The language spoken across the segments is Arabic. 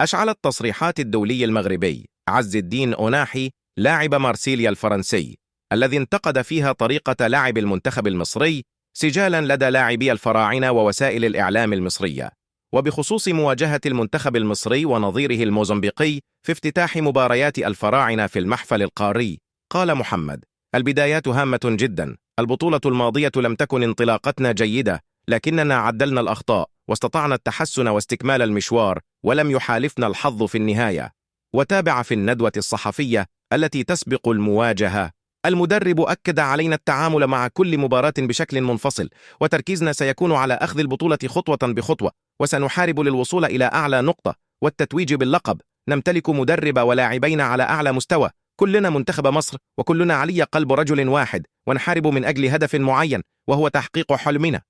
أشعلت تصريحات الدولي المغربي عز الدين أوناحي لاعب مارسيليا الفرنسي الذي انتقد فيها طريقة لعب المنتخب المصري سجالا لدى لاعبي الفراعنة ووسائل الإعلام المصرية، وبخصوص مواجهة المنتخب المصري ونظيره الموزمبيقي في افتتاح مباريات الفراعنة في المحفل القاري. قال محمد: البدايات هامة جدا، البطولة الماضية لم تكن انطلاقتنا جيدة، لكننا عدلنا الأخطاء واستطعنا التحسن واستكمال المشوار، ولم يحالفنا الحظ في النهاية. وتابع في الندوة الصحفية التي تسبق المواجهة: المدرب أكد علينا التعامل مع كل مباراة بشكل منفصل، وتركيزنا سيكون على أخذ البطولة خطوة بخطوة، وسنحارب للوصول إلى أعلى نقطة والتتويج باللقب. نمتلك مدرب ولاعبين على أعلى مستوى، كلنا منتخب مصر، وكلنا علي قلب رجل واحد، ونحارب من أجل هدف معين وهو تحقيق حلمنا.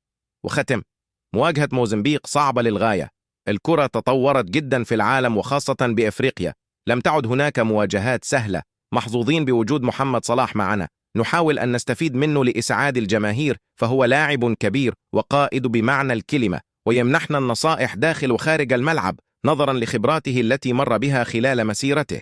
وختم: مواجهة موزمبيق صعبة للغاية، الكرة تطورت جدا في العالم وخاصة بإفريقيا، لم تعد هناك مواجهات سهلة. محظوظين بوجود محمد صلاح معنا، نحاول أن نستفيد منه لإسعاد الجماهير، فهو لاعب كبير وقائد بمعنى الكلمة، ويمنحنا النصائح داخل وخارج الملعب نظرا لخبراته التي مر بها خلال مسيرته.